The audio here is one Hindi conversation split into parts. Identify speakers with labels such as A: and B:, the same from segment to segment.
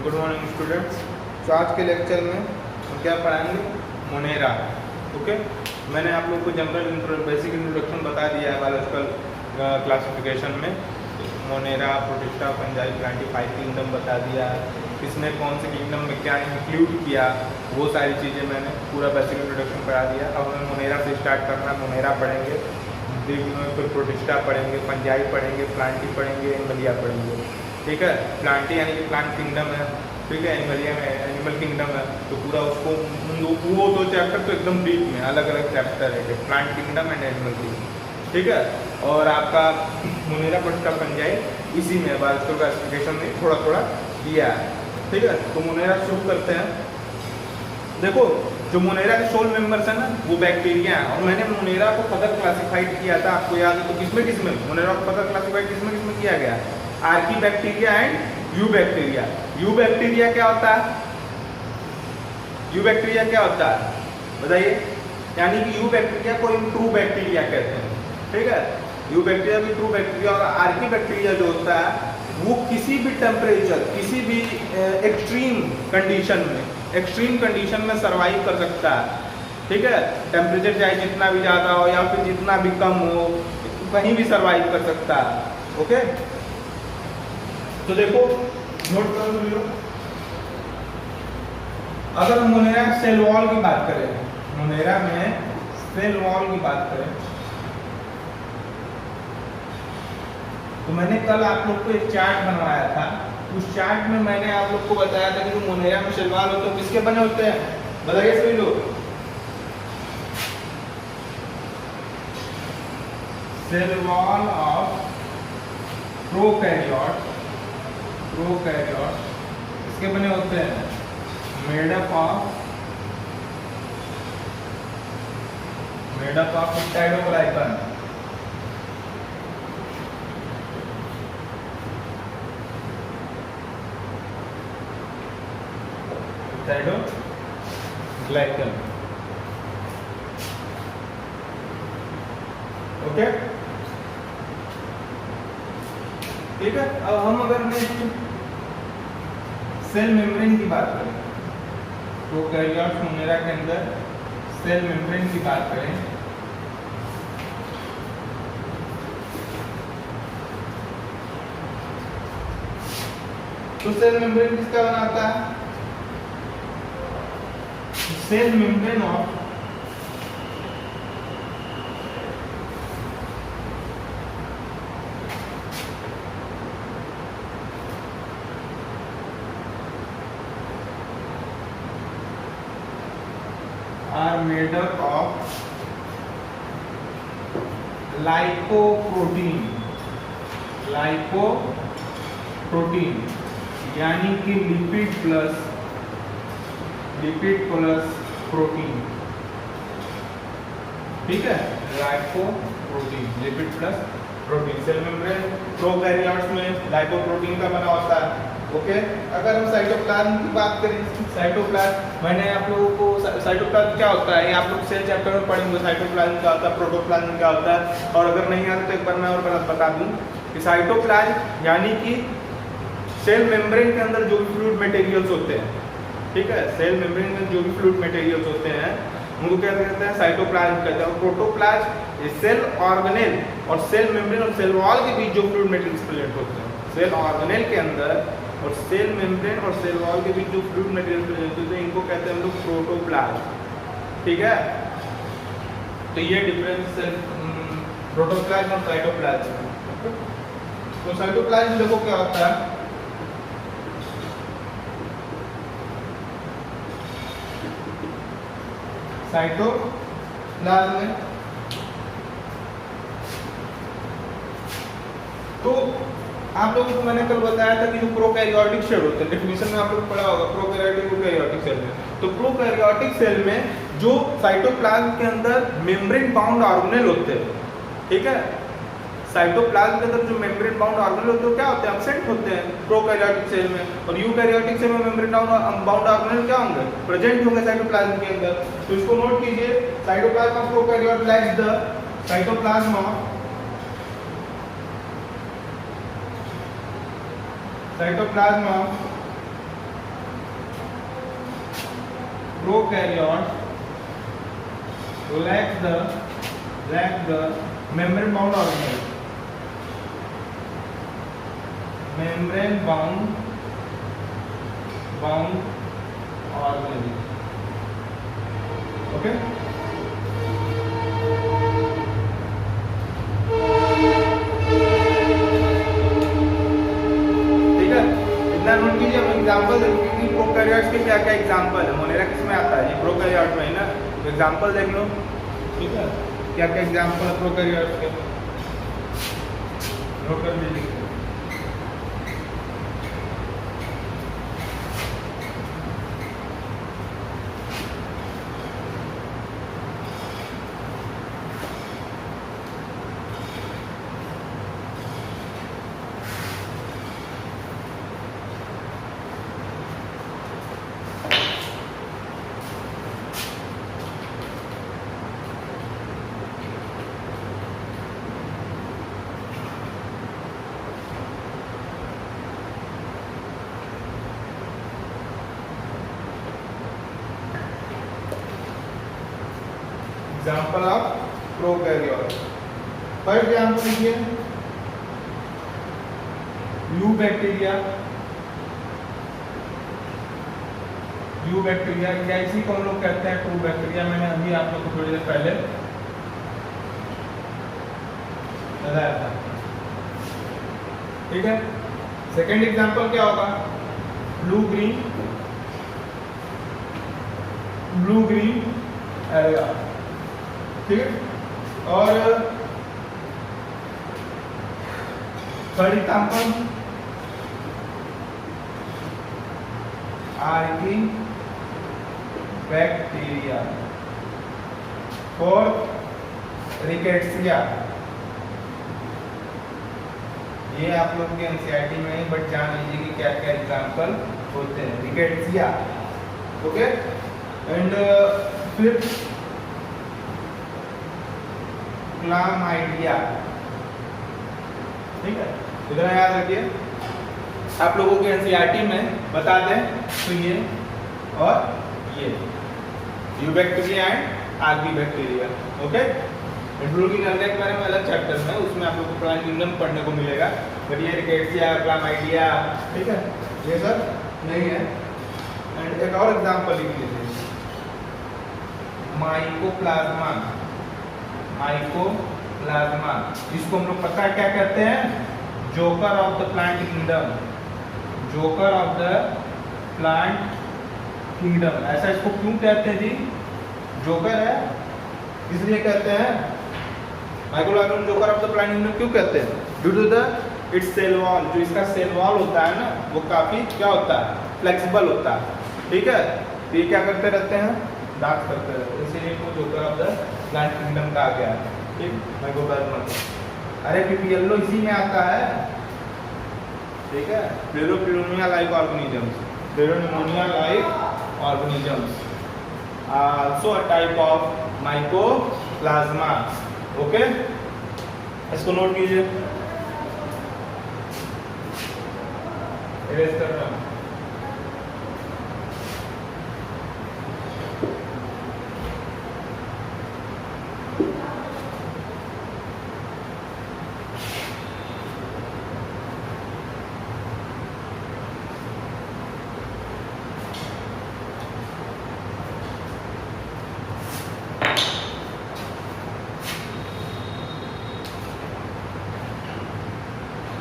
A: Good morning students. तो आज के लेक्चर में हम क्या पढ़ाएंगे? मोनेरा। ओके, मैंने आप लोग को जनरल बेसिक इंट्रोडक्शन बता दिया है बायोलॉजिकल क्लासिफिकेशन में। Monera, protista, fungi, Plantae, 5 kingdom बता दिया, किसने कौन से किंगडम में क्या इंक्लूड किया, वो सारी चीज़ें मैंने पूरा बेसिक इंट्रोडक्शन पढ़ा दिया। अब हमें मोनेरा से स्टार्ट करना। मोनेरा पढ़ेंगे, फिर प्रोटिस्टा पढ़ेंगे, फंजाई पढ़ेंगे, प्लांटी पढ़ेंगे, एनिमलिया पढ़ेंगे। ठीक है, प्लांटी यानी कि प्लांट किंगडम है, ठीक है, एनिमलिया में एनिमल किंगडम है। तो पूरा उसको वो 2 चैप्टर तो एकदम डीप में अलग अलग चैप्टर है, plant kingdom and animal kingdom. ठीक है, और आपका मोनेरा, प्रोटिस्टा, फंजाई इसी में बायोलॉजिकल क्लासिफिकेशन में थोड़ा थोड़ा दिया है। ठीक है, तो मोनेरा शुरू करते हैं। देखो, जो मोनेरा के सोल मेंबर्स है ना, वो बैक्टीरिया है। और मैंने मोनेरा को फर्दर क्लासिफाइड किया था, आपको याद है? तो किसमें मोनेरा को फर्दर क्लासिफाइड किसमें किया गया? Archie bacteria and you bacteria. You bacteria क्या होता है? यू बैक्टीरिया क्या होता है बताइए? यानी कि यू बैक्टीरिया को ट्रू बैक्टीरिया कहते हैं। ठीक है, यू बैक्टीरिया भी ट्रू बैक्टीरिया। और आर्की बैक्टीरिया जो होता है वो किसी भी टेम्परेचर, किसी भी एक्सट्रीम कंडीशन में सरवाइव कर सकता है। ठीक है, टेम्परेचर चाहे जितना भी ज़्यादा हो या फिर जितना भी कम हो, कहीं भी सरवाइव कर सकता है। ओके, तो देखो, नोट कर लो। अगर हम मोनेरा सेल वॉल की बात करें, मोनेरा में सेल वॉल की बात करें, तो मैंने कल आप लोग को एक चार्ट बनवाया था। उस चार्ट में मैंने आप लोग को बताया था कि जो मोनेरा में सेल वॉल होते हैं किसके बने होते हैं? बताइए सभी लोग। सेल वॉल ऑफ प्रोकैरियोट इसके बने होते हैं made up of cytoplasm. Cytoplasm. Okay, ठीक है। अब हम अगर सेल मेम्ब्रेन की बात करें, प्रोकैरियोट मोनेरा के अंदर सेल मेम्ब्रेन की बात करें, तो सेल मेम्ब्रेन किसका बनाता है? Cell membrane of are made up of lipoprotein यानी कि लिपिड प्लस प्रोटीन। ठीक है, lipoprotein, lipid plus protein. Cell membrane prokaryotes में लाइपोप्रोटीन का बना होता है। ओके, अगर हम साइटोप्लाज्म की बात करें, साइटोप्लाज्म मैंने आप लोगों को साइटोप्लाज्म क्या होता है ये आप लोग सेल चैप्टर में पढ़ेंगे। साइटोप्लाज्म क्या होता है, प्रोटोप्लाज्म क्या होता है। और अगर नहीं आता तो एक बार मैं और बता दूं कि साइटोप्लाज्म यानी कि सेल मेम्ब्रेन के अंदर जो भी फ्लूइड मटेरियल्स होते हैं, ठीक है, सेल मेम्ब्रेन में जो भी फ्लूइड मटेरियल्स होते हैं उनको क्या कहते हैं? साइटोप्लाज्म कहते हैं। और प्रोटोप्लाज्म सेल ऑर्गेनेल और सेल मेम्ब्रेन और सेल वॉल के बीच जो फ्लूइड मटेरियल्स प्रेजेंट होते हैं, सेल ऑर्गेनेल के अंदर और सेल मेम्ब्रेन और सेल वॉल के बीच जो फ्लूइड मटेरियल प्रेजेंट होते हैं इनको कहते हैं हम लोग प्रोटोप्लाज्म। ठीक है, तो ये डिफरेंस है प्रोटोप्लाज्म और साइटोप्लाज्म। तो साइटोप्लाज्म देखो क्या होता है, साइटोप्लाज्म में तो आप लोगों को मैंने कल बताया था कि जो प्रोकैरियोटिक सेल होते हैं, डेफिनेशन में आप लोग पढ़ा होगा प्रोकैरियोटिक सेल में। तो प्रोकैरियोटिक सेल में जो साइटोप्लाज्म के अंदर मेम्ब्रेन बाउंड ऑर्गेनेल होते हैं, ठीक है, साइटोप्लाज्म के अंदर जो मेम्ब्रेन बाउंड ऑर्गेनेल होते हैं क्या होते हैं? एब्सेंट होते हैं प्रोकैरियोटिक सेल में। और यूकैरियोटिक सेल में मेम्ब्रेन बाउंड ऑर्गेनेल क्या होंगे? प्रेजेंट होंगे साइटोप्लाज्म के अंदर। तो इसको नोट कीजिए, cytoplasm of prokaryote lakhs the cytoplasm of cytoplasm of prokaryotes lack the membrane bound organelle. Membrane bound organelle. Okay. ठीक है, इतना नोट कीजिए। हम एग्जाम्पल देखिए प्रोकैरियोट्स के क्या क्या एग्जाम्पल है। मोनेरा किस में आता है? ये प्रोकैरियोट में है ना। एग्जाम्पल देख लो, ठीक है, क्या क्या एग्जाम्पल है प्रोकैरियोट्स के, नोट कर लीजिए। Example of prokaryote, for example लीजिए यूबैक्टीरिया। यूबैक्टीरिया या इसी को हम लोग कहते हैं ट्रू बैक्टीरिया। मैंने अभी आप लोग को थोड़ी देर पहले बताया था, ठीक है। सेकेंड एग्जाम्पल क्या होगा? ब्लू ग्रीन एरिया, ठीक है। और third example Archie bacteria. Fourth rickettsia. ये आप लोग के एनसीईआरटी में है, बट जान लीजिए कि क्या क्या एग्जाम्पल होते हैं। Rickettsia, okay. एंड फिफ्थ क्लामाइडिया, ठीक है। इधर याद रखिए, आप लोगों के एनसीईआरटी में बता दें तो ये और ये eubacteria and Archie bacteria, okay. Introduction करने के बारे में अलग चैप्टर में, उसमें आप लोगों को प्लांट किंगडम पढ़ने को मिलेगा, बट ये रिकेट्सिया, क्लामाइडिया, ठीक है, ये सब नहीं है। एंड एक और एग्जांपल लिख लीजिए, माइकोप्लाज्मा। इसको हम लोग पता है क्या कहते हैं? Joker of the plant kingdom. Joker of the plant kingdom, ऐसा इसको क्यों कहते हैं जी? जोकर है इसलिए कहते हैं। Mycoplasma joker of the plant kingdom क्यों कहते हैं? Due to the its cell wall. जो इसका सेल वॉल होता है ना, वो काफी क्या होता है? फ्लेक्सिबल होता है, ठीक है। तो ये क्या करते रहते हैं? डांस करते रहते हैं, इसीलिए इनको joker of the plant kingdom कहा गया है, ठीक। माइकोप्लाज्मा, अरे क्योंकि येलो इसी में आता है, ठीक है। Pleuropneumonia like organisms, pleuropneumonia like organisms, also a type of mycoplasma, okay. इसको नोट कीजिए, इरेज करना।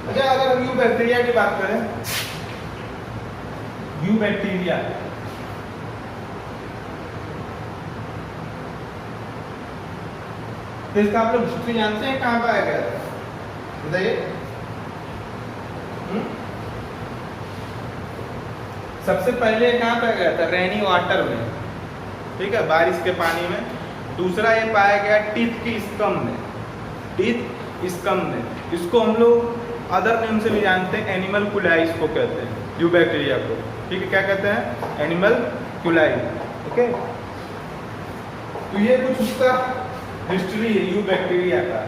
A: अच्छा, अगर हम यूबैक्टीरिया की बात करें, यूबैक्टीरिया तो इसका आप लोग हिस्ट्री जानते हैं, कहाँ पाया गया था? बताइए। सबसे पहले कहाँ पाया गया था? रेनी वाटर में, ठीक है, बारिश के पानी में। दूसरा ये पाया गया टीथ की स्कम में, टीथ स्कम में। इसको हम लोग अदर नेम से भी जानते हैं, एनिमल कुलाई इसको कहते हैं, यूबैक्टीरिया को, ठीक है। क्या कहते हैं? Animalcule, okay. तो ये कुछ उसका हिस्ट्री है यूबैक्टीरिया का।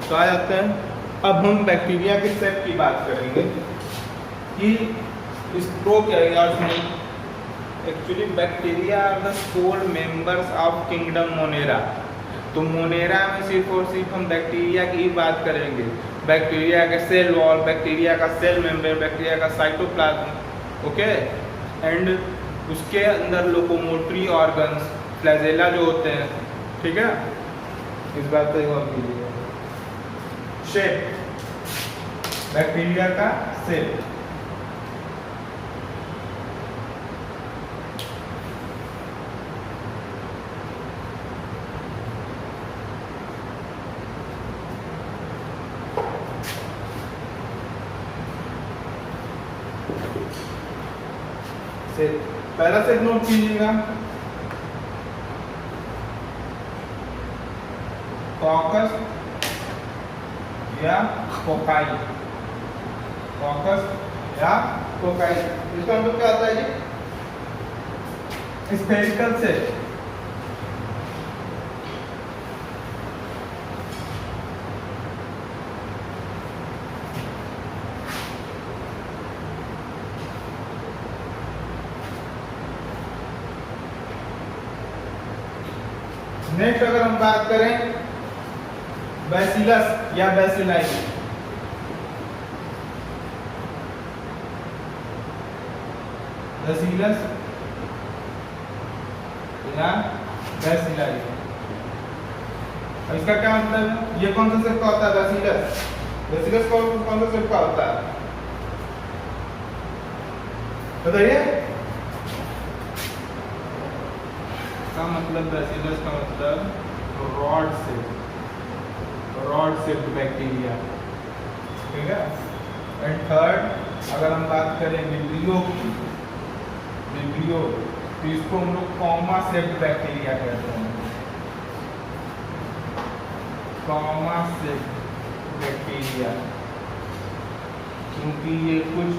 A: तो आ जाते हैं। अब हम बैक्टीरिया के सेट की बात करेंगे कि इस प्रो क्या है। Actually bacteria are the sole members of kingdom Monera. तो मोनेरा में सिर्फ और सिर्फ हम बैक्टीरिया की ही बात करेंगे। बैक्टीरिया का सेल वॉल, बैक्टीरिया का सेल मेम्ब्रेन, बैक्टीरिया का साइटोप्लाज्म, ओके। एंड उसके अंदर लोकोमोटरी ऑर्गन्स, फ्लैजेला जो होते हैं, ठीक है। इस बात पे गौर कीजिएगा। शेप, बैक्टीरिया का सेल, सेल। पहला सेट नोट कीजिएगा, कॉकस या कोकाई, कॉकस या कोकाई। इसका मतलब क्या होता है जी? Spherical shell. नेक्स्ट अगर हम बात करें बैसिलस या बैसिलाई, बैसिलस या बैसिलाई, इसका क्या मतलब है? ये कौन सा सेट का होता है? बैसिलस। बैसिलस कौन सा सेट का होता है बताइए? का मतलब बैसिलस का मतलब रॉड शेप्ड बैक्टीरिया, ठीक है। एंड थर्ड अगर हम बात करें विब्रियो की, विब्रियो, तो इसको हम लोग कॉमा शेप्ड बैक्टीरिया कहते हैं, कॉमा शेप्ड बैक्टीरिया, क्योंकि ये कुछ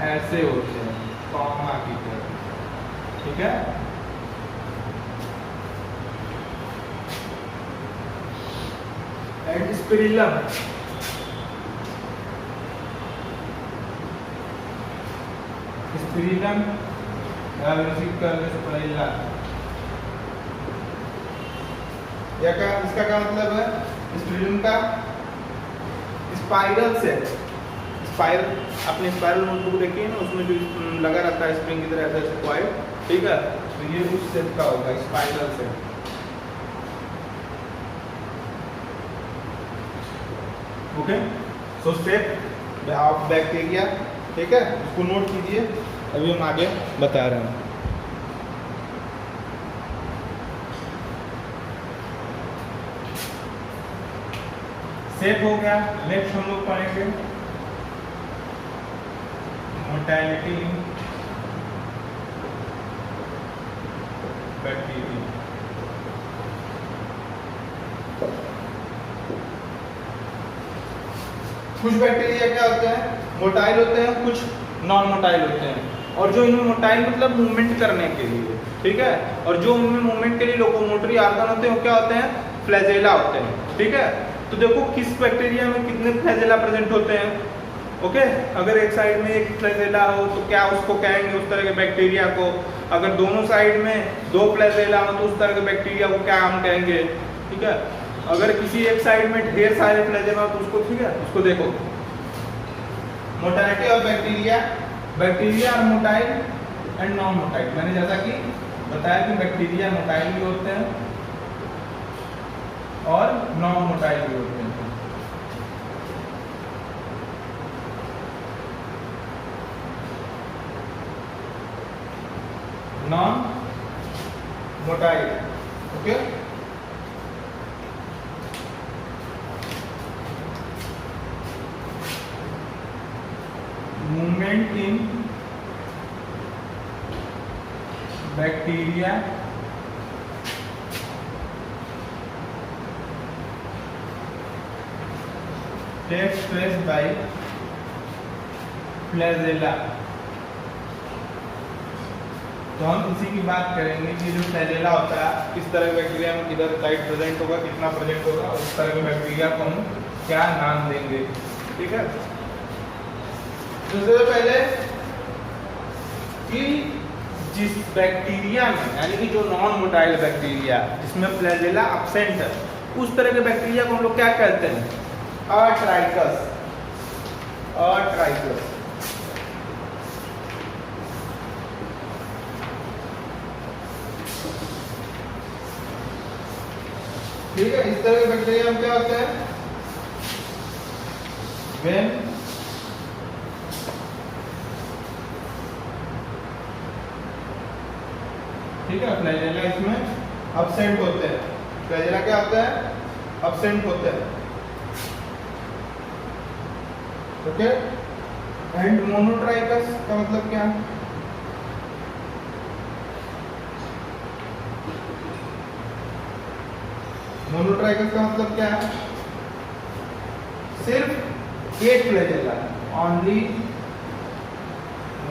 A: ऐसे होते हैं कॉमा की तरह, ठीक है। एंड स्पिरिलम, स्पिरिलम या का इसका क्या मतलब है? स्पिरिलम का स्पाइरल सेट। स्पाइरल, अपने स्पाइरल नोटबुक देखिए ना, उसमें जो लगा रहता है स्प्रिंग की तरह ऐसे कॉइल, ठीक है। तो ये उस सेट का होगा, spiral set. Okay, so set of bacteria, ठीक है, इसको नोट कीजिए। अभी हम आगे बता रहे हैं। सेट हो गया। नेक्स्ट हम लोग पढ़ेंगे मोर्टेलिटी इन बैक्टीरिया। कुछ बैक्टीरिया क्या होते हैं? मोटाइल होते हैं, कुछ नॉन मोटाइल होते हैं। और जो इनमें मोटाइल मतलब मूवमेंट करने के लिए, ठीक है, और जो उनमें मूवमेंट के लिए लोकोमोटरी ऑर्गन होते हैं वो क्या होते हैं? फ्लैजेला होते हैं, ठीक है। तो देखो किस बैक्टीरिया में कितने फ्लैजेला प्रेजेंट होते हैं, ओके। अगर एक साइड में एक फ्लैजेला हो तो क्या उसको कहेंगे उस तरह के बैक्टीरिया को? अगर दोनों साइड में दो फ्लैजेला हो तो उस तरह के बैक्टीरिया को क्या हम कहेंगे, ठीक है। अगर किसी एक साइड में ढेर सारे फ्लैजेला हो तो उसको, ठीक है, उसको देखो। Motility of bacteria, bacteria are motile and non motile. मैंने जैसा कि बताया कि बैक्टीरिया मोटाइल भी होते हैं और नॉन मोटाइल भी होते हैं। Non motile, okay. Movement in bacteria takes place by flagella, तो हम इसी की बात करेंगे कि जो फ्लैजेला होता है किस तरह के बैक्टीरिया में किधर साइड प्रेजेंट होगा, कितना प्रेजेंट होगा, और उस तरह के बैक्टीरिया को हम क्या नाम देंगे। ठीक है, सबसे पहले कि जिस बैक्टीरिया में, यानी कि जो नॉन मोटाइल बैक्टीरिया जिसमें फ्लैजेला एब्सेंट है, उस तरह के बैक्टीरिया को हम लोग क्या कहते हैं? अट्राइकस। अट्राइकस। ठीक है, इस तरह के बैक्टीरिया में क्या होता है? वेन ठीक है, फ्लैजेला इसमें एब्सेंट होते हैं। फ्लैजेला क्या होता है? एब्सेंट होते हैं। ओके, एंड मोनोट्राइकस का मतलब क्या है? मोनोट्राइकस का मतलब क्या है? सिर्फ एक flagella, only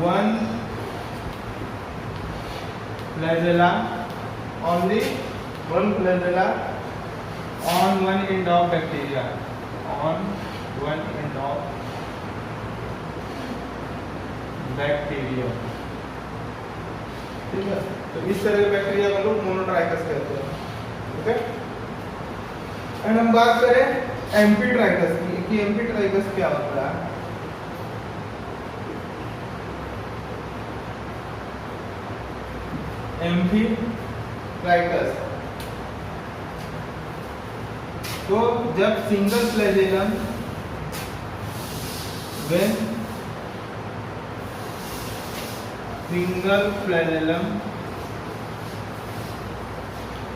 A: one flagella, only one flagella on one end of bacteria, on one end of bacteria। ठीक है, तो इस तरह के बैक्टीरिया को लोग मोनोट्राइकस कहते हैं। ओके, एंड हम बात करें एम्फीट्राइकस की कि एम्फीट्राइकस क्या होता है। एम्फीट्राइकस तो जब single flagellum when single flagellum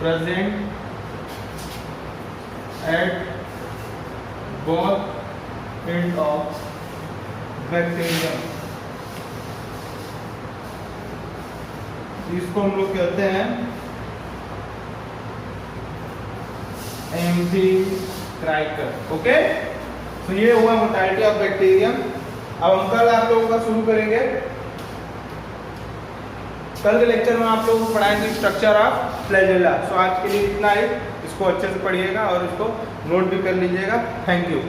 A: present at both end of bacterium, इसको हम लोग कहते हैं एम्फीट्राइकस। ओके, तो ये हुआ मोटालिटी ऑफ बैक्टीरियम। अब हम कल आप लोगों का शुरू करेंगे। कल के लेक्चर में आप लोगों को पढ़ाएंगे स्ट्रक्चर ऑफ फ्लैजेला। सो आज के लिए इतना ही, इसको अच्छे से पढ़िएगा और इसको नोट भी कर लीजिएगा। Thank you.